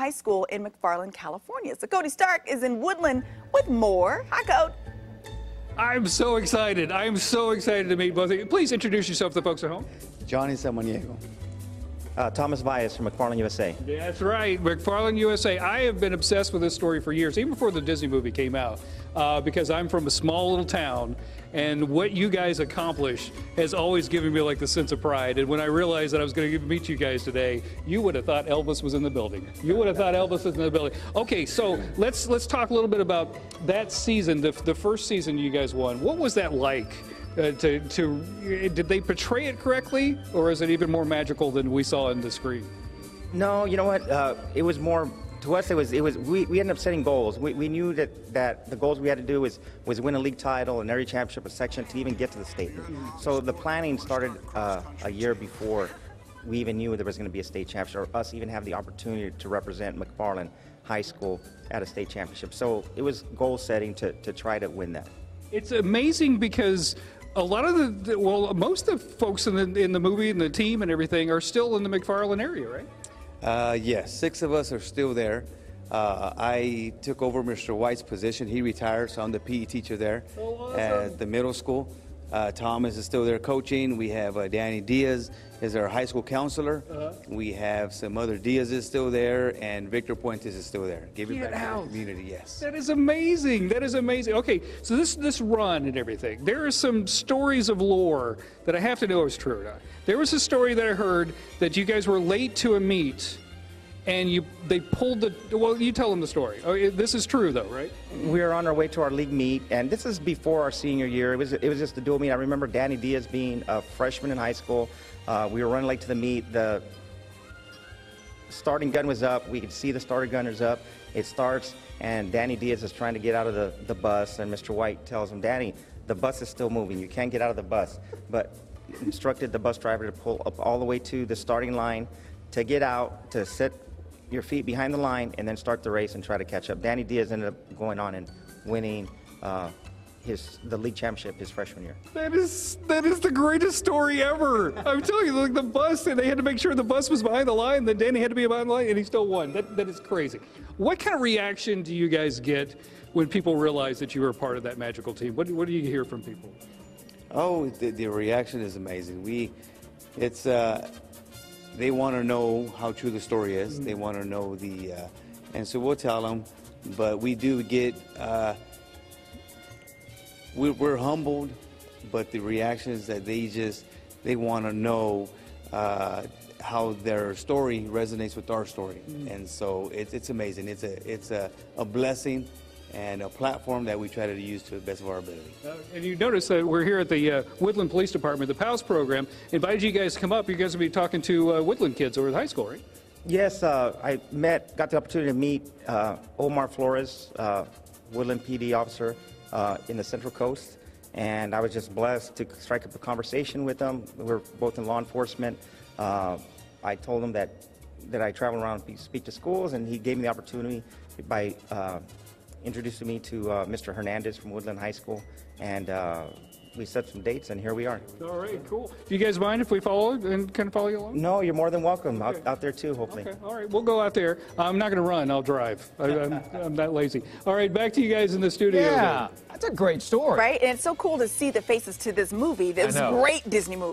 High School in McFarland, California. So Cody Stark is in Woodland with more. Hi, Cody. I'm so excited. I'm so excited to meet both of you. Please introduce yourself to the folks at home. Johnny Samaniego. Thomas Vias from McFarland U.S.A. That's right, McFarland U.S.A. I have been obsessed with this story for years, even before the Disney movie came out, because I'm from a small little town, and what you guys accomplished has always given me like the sense of pride. And when I realized that I was going to meet you guys today, you would have thought Elvis was in the building. You would have thought Elvis was in the building. Okay, so let's talk a little bit about that season, the first season you guys won. What was that like? Did they portray it correctly, or is it even more magical than we saw on the screen? No, you know what? It was more, to us, we ended up setting goals. We knew that the goals we had to do was win a league title and every championship, a section to even get to the state. So the planning started a year before we even knew there was going to be a state championship, or us even have the opportunity to represent McFarland High School at a state championship. So it was goal setting to try to win that. It's amazing because a lot of most of the folks in the movie and the team and everything are still in the McFarland area, right? Yes, 6 of us are still there. I took over Mr. White's position. He retired, so I'm the PE teacher there at the middle school. Thomas is still there coaching. We have Danny Diaz is our high school counselor. We have some other Diazes still there, and Victor Puentes is still there. Giving back to the community, yes. That is amazing. That is amazing. Okay, so this run and everything, there are some stories of lore that I have to know is true or not. There was a story that I heard that you guys were late to a meet, and they pulled the, well, you tell them the story. Oh, this is true though, right? We were on our way to our league meet, and this is before our senior year. It was just a dual meet. I remember Danny Diaz being a freshman in high school. We were running late to the meet. The starting gun was up. We could see the starter gunners up. It starts, and Danny Diaz is trying to get out of the bus, and Mr. White tells him, "Danny, the bus is still moving. You can't get out of the bus." But instructed the bus driver to pull up all the way to the starting line, to get out, to set your feet behind the line, and then start the race and try to catch up. Danny Diaz ended up going on and winning the league championship his freshman year. That is the greatest story ever. I'm telling you, like the bus, and they had to make sure the bus was behind the line, then Danny had to be behind the line, and he still won. That is crazy. What kind of reaction do you guys get when people realize that you were a part of that magical team? What do you hear from people? Oh, the reaction is amazing. They want to know how true the story is. They want to know and so we'll tell them, but we do get, we're humbled, but the reaction is that they want to know how their story resonates with our story. And so it's amazing. It's a blessing and a platform that we try to use to the best of our ability. And you notice that we're here at the Woodland Police Department, the POWS program. Invited you guys to come up. You guys will be talking to Woodland kids over at high school, right? Yes, I got the opportunity to meet Omar Flores, Woodland PD officer in the Central Coast, and I was just blessed to strike up a conversation with them. We're both in law enforcement. I told him that I travel around and speak to schools, and he gave me the opportunity by introducing me to Mr. Hernandez from Woodland High School, and we set some dates, and here we are. All right, cool. Do you guys mind if we follow and kind of follow you along? No, you're more than welcome. Okay. Out there too, hopefully. Okay, all right, we'll go out there. I'm not going to run, I'll drive. I'm that lazy. All right, back to you guys in the studio. Yeah, that's a great story. Right, and it's so cool to see the faces to this movie, this great Disney movie.